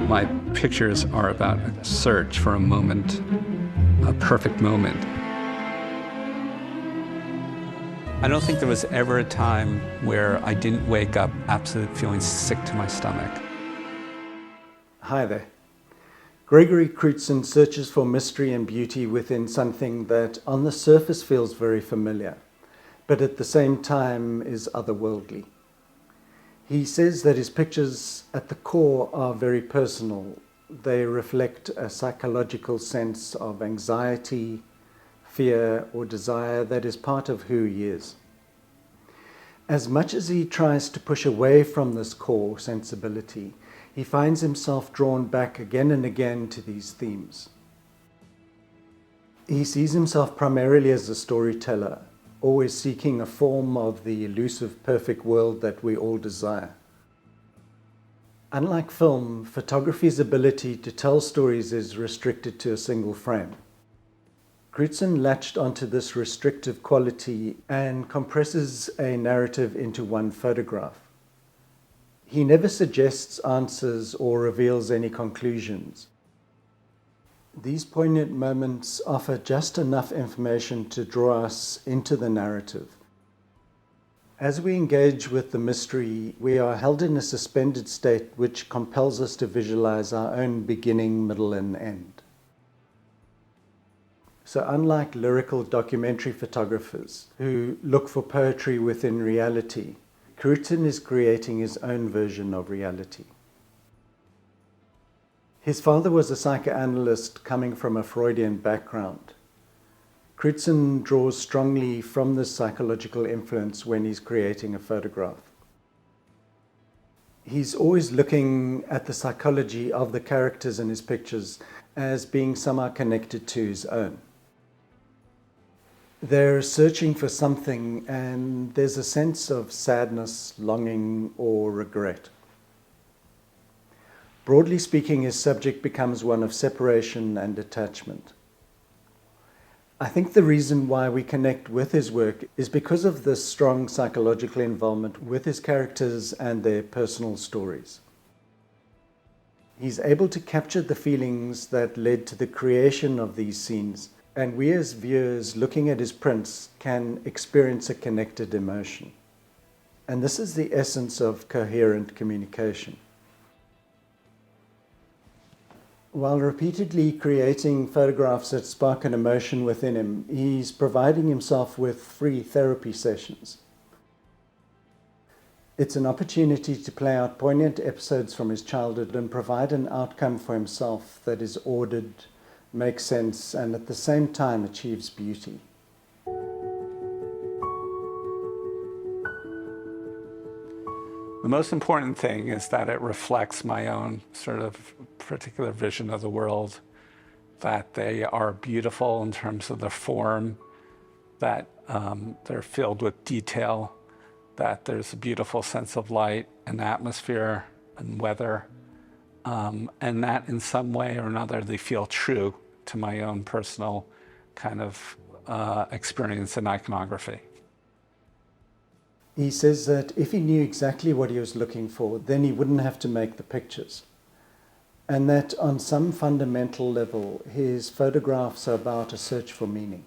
My pictures are about a search for a moment, a perfect moment. I don't think there was ever a time where I didn't wake up absolutely feeling sick to my stomach. Hi there. Gregory Crewdson searches for mystery and beauty within something that on the surface feels very familiar, but at the same time is otherworldly. He says that his pictures at the core are very personal. They reflect a psychological sense of anxiety, fear, or desire that is part of who he is. As much as he tries to push away from this core sensibility, he finds himself drawn back again and again to these themes. He sees himself primarily as a storyteller, always seeking a form of the elusive, perfect world that we all desire. Unlike film, photography's ability to tell stories is restricted to a single frame. Crewdson latched onto this restrictive quality and compresses a narrative into one photograph. He never suggests answers or reveals any conclusions. These poignant moments offer just enough information to draw us into the narrative. As we engage with the mystery, we are held in a suspended state which compels us to visualize our own beginning, middle, and end. So unlike lyrical documentary photographers who look for poetry within reality, Crewdson is creating his own version of reality. His father was a psychoanalyst coming from a Freudian background. Crewdson draws strongly from this psychological influence when he's creating a photograph. He's always looking at the psychology of the characters in his pictures as being somehow connected to his own. They're searching for something, and there's a sense of sadness, longing, or regret. Broadly speaking, his subject becomes one of separation and detachment. I think the reason why we connect with his work is because of this strong psychological involvement with his characters and their personal stories. He's able to capture the feelings that led to the creation of these scenes, and we as viewers looking at his prints can experience a connected emotion. And this is the essence of coherent communication. While repeatedly creating photographs that spark an emotion within him, he's providing himself with free therapy sessions. It's an opportunity to play out poignant episodes from his childhood and provide an outcome for himself that is ordered, makes sense, and at the same time achieves beauty. The most important thing is that it reflects my own sort of particular vision of the world, that they are beautiful in terms of the form, that they're filled with detail, that there's a beautiful sense of light and atmosphere and weather, and that in some way or another they feel true to my own personal kind of experience in iconography. He says that if he knew exactly what he was looking for, then he wouldn't have to make the pictures. And that on some fundamental level, his photographs are about a search for meaning.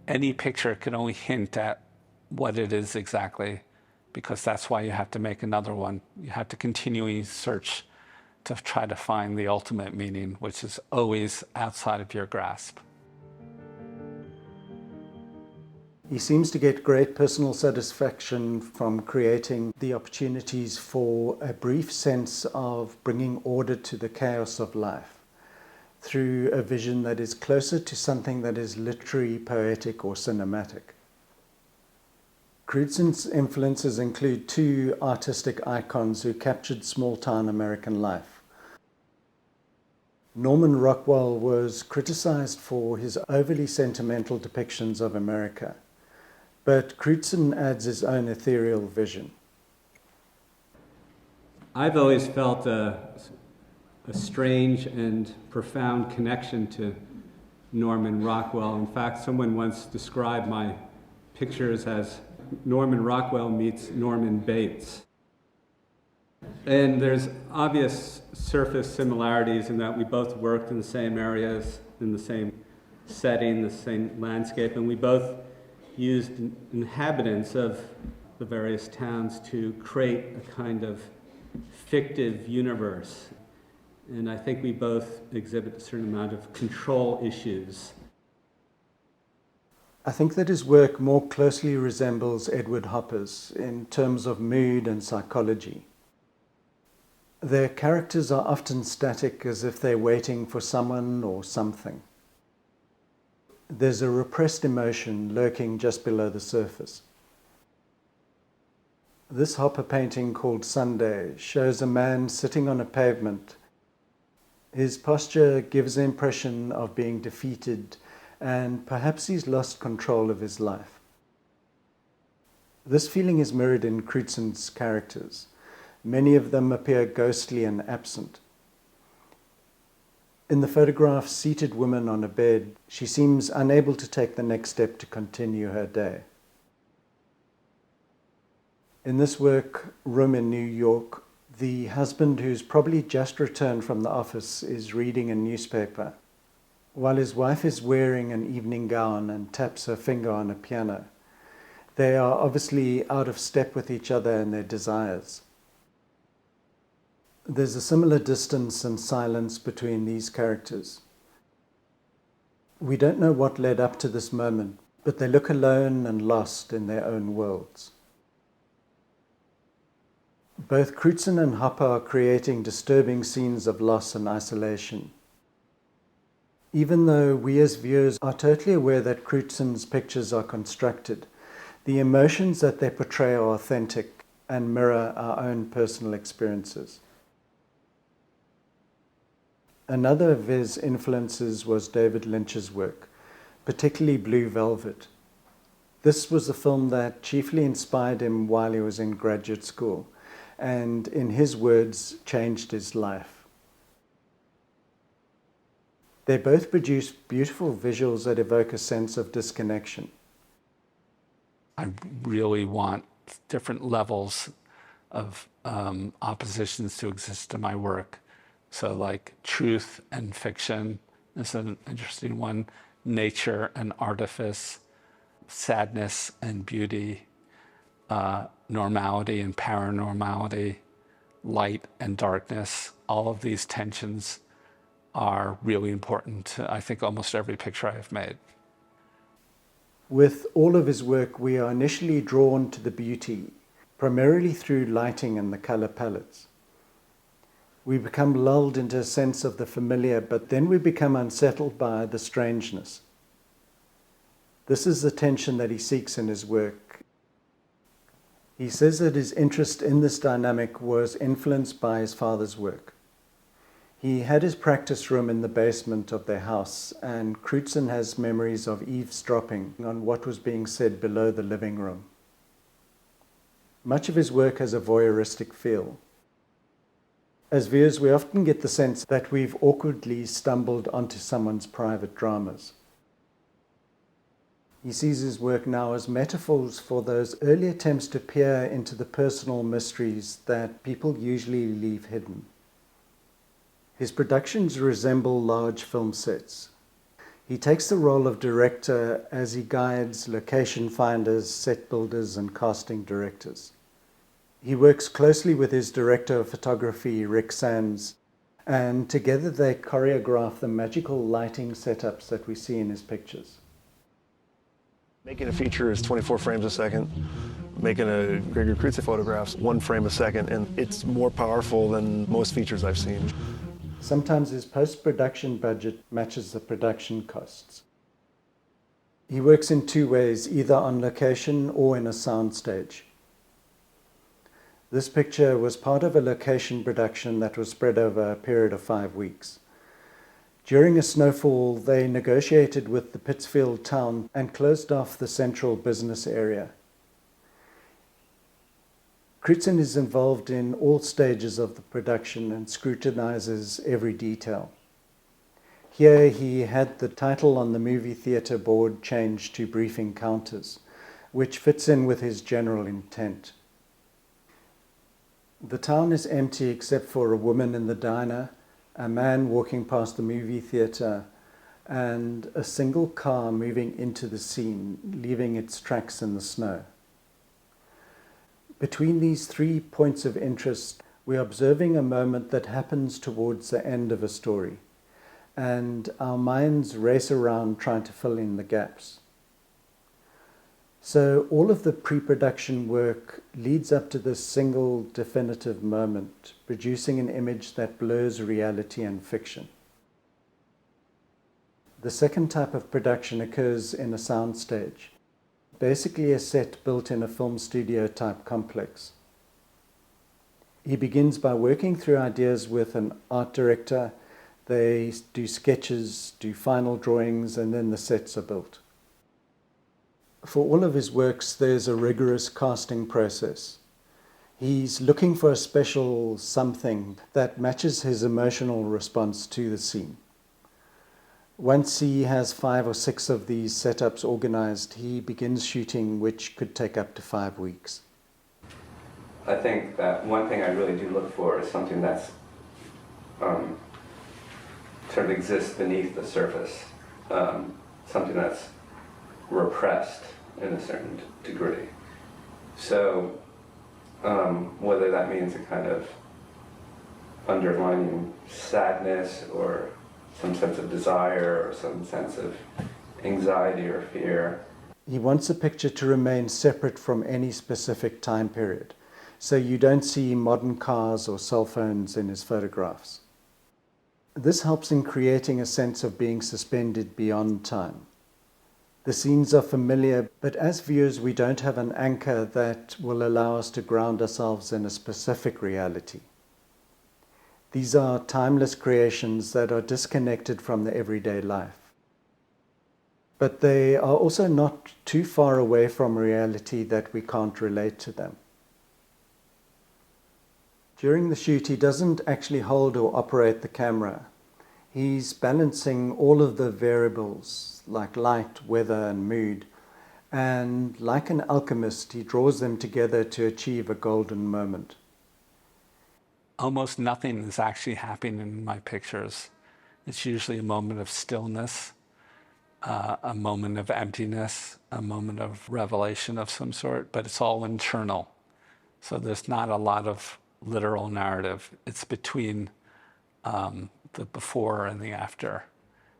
Any picture can only hint at what it is exactly, because that's why you have to make another one. You have to continually search to try to find the ultimate meaning, which is always outside of your grasp. He seems to get great personal satisfaction from creating the opportunities for a brief sense of bringing order to the chaos of life through a vision that is closer to something that is literary, poetic, or cinematic. Crewdson's influences include two artistic icons who captured small-town American life. Norman Rockwell was criticized for his overly sentimental depictions of America, but Crewdson adds his own ethereal vision. I've always felt a strange and profound connection to Norman Rockwell. In fact, someone once described my pictures as Norman Rockwell meets Norman Bates. And there's obvious surface similarities in that we both worked in the same areas, in the same setting, the same landscape, and we both used inhabitants of the various towns to create a kind of fictive universe. And I think we both exhibit a certain amount of control issues. I think that his work more closely resembles Edward Hopper's in terms of mood and psychology. Their characters are often static, as if they're waiting for someone or something. There's a repressed emotion lurking just below the surface. This Hopper painting, called Sunday, shows a man sitting on a pavement. His posture gives the impression of being defeated, and perhaps he's lost control of his life. This feeling is mirrored in Crewdson's characters. Many of them appear ghostly and absent. In the photograph, seated woman on a bed, she seems unable to take the next step to continue her day. In this work, Room in New York, the husband, who's probably just returned from the office, is reading a newspaper, while his wife is wearing an evening gown and taps her finger on a piano. They are obviously out of step with each other and their desires. There's a similar distance and silence between these characters. We don't know what led up to this moment, but they look alone and lost in their own worlds. Both Crewdson and Hopper are creating disturbing scenes of loss and isolation. Even though we as viewers are totally aware that Crewdson's pictures are constructed, the emotions that they portray are authentic and mirror our own personal experiences. Another of his influences was David Lynch's work, particularly Blue Velvet. This was a film that chiefly inspired him while he was in graduate school, and in his words, changed his life. They both produce beautiful visuals that evoke a sense of disconnection. I really want different levels of oppositions to exist in my work. So like truth and fiction is an interesting one, nature and artifice, sadness and beauty, normality and paranormality, light and darkness. All of these tensions are really important to, I think, almost every picture I have made. With all of his work, we are initially drawn to the beauty, primarily through lighting and the color palettes. We become lulled into a sense of the familiar, but then we become unsettled by the strangeness. This is the tension that he seeks in his work. He says that his interest in this dynamic was influenced by his father's work. He had his practice room in the basement of their house, and Crewdson has memories of eavesdropping on what was being said below the living room. Much of his work has a voyeuristic feel. As viewers, we often get the sense that we've awkwardly stumbled onto someone's private dramas. He sees his work now as metaphors for those early attempts to peer into the personal mysteries that people usually leave hidden. His productions resemble large film sets. He takes the role of director as he guides location finders, set builders, and casting directors. He works closely with his director of photography, Rick Sands, and together they choreograph the magical lighting setups that we see in his pictures. Making a feature is 24 frames a second. Making a Gregory Crewdson photographs, 1 frame a second, and it's more powerful than most features I've seen. Sometimes his post-production budget matches the production costs. He works in 2 ways, either on location or in a soundstage. This picture was part of a location production that was spread over a period of 5 weeks. During a snowfall, they negotiated with the Pittsfield town and closed off the central business area. Crewdson is involved in all stages of the production and scrutinizes every detail. Here he had the title on the movie theater board changed to Brief Encounters, which fits in with his general intent. The town is empty except for a woman in the diner, a man walking past the movie theater, and a single car moving into the scene, leaving its tracks in the snow. Between these 3 points of interest, we're observing a moment that happens towards the end of a story, and our minds race around trying to fill in the gaps. So all of the pre-production work leads up to this single definitive moment, producing an image that blurs reality and fiction. The second type of production occurs in a soundstage, basically a set built in a film studio type complex. He begins by working through ideas with an art director. They do sketches, do final drawings, and then the sets are built. For all of his works, there's a rigorous casting process. He's looking for a special something that matches his emotional response to the scene. Once he has 5 or 6 of these setups organized, he begins shooting, which could take up to 5 weeks. I think that one thing I really do look for is something that's sort of exists beneath the surface, something that's repressed in a certain degree. So whether that means a kind of underlying sadness or some sense of desire or some sense of anxiety or fear. He wants a picture to remain separate from any specific time period, so you don't see modern cars or cell phones in his photographs. This helps in creating a sense of being suspended beyond time. The scenes are familiar, but as viewers we don't have an anchor that will allow us to ground ourselves in a specific reality. These are timeless creations that are disconnected from the everyday life. But they are also not too far away from reality that we can't relate to them. During the shoot, he doesn't actually hold or operate the camera. He's balancing all of the variables like light, weather, and mood. And like an alchemist, he draws them together to achieve a golden moment. Almost nothing is actually happening in my pictures. It's usually a moment of stillness, a moment of emptiness, a moment of revelation of some sort, but it's all internal. So there's not a lot of literal narrative. It's between the before and the after.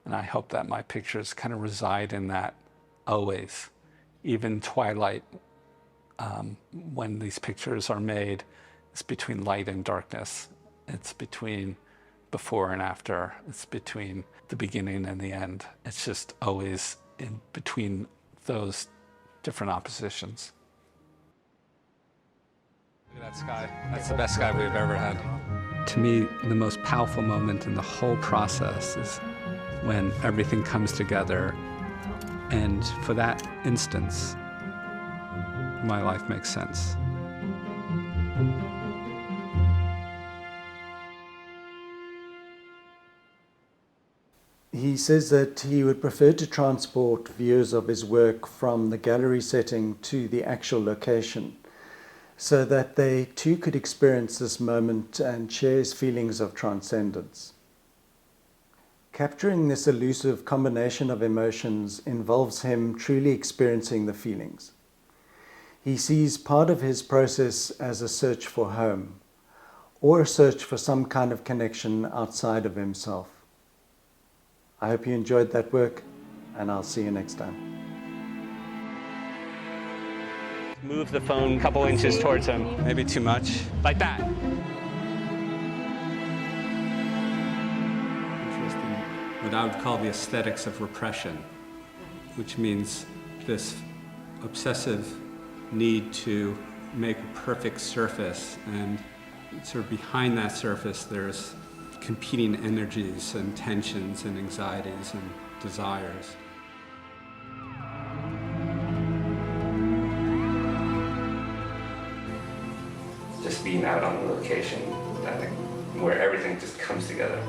And I hope that my pictures kind of reside in that always. Even twilight, when these pictures are made, it's between light and darkness. It's between before and after. It's between the beginning and the end. It's just always in between those different oppositions. Look at that sky. That's the best sky we've ever had. To me, the most powerful moment in the whole process is when everything comes together, and for that instance, my life makes sense. He says that he would prefer to transport viewers of his work from the gallery setting to the actual location, so that they too could experience this moment and share his feelings of transcendence. Capturing this elusive combination of emotions involves him truly experiencing the feelings. He sees part of his process as a search for home, or a search for some kind of connection outside of himself. I hope you enjoyed that work, and I'll see you next time. Move the phone a couple inches towards him. Maybe too much. Like that. Interesting. What I would call the aesthetics of repression, which means this obsessive need to make a perfect surface, and sort of behind that surface there's competing energies and tensions and anxieties and desires. Just being out on the location, I think, where everything just comes together.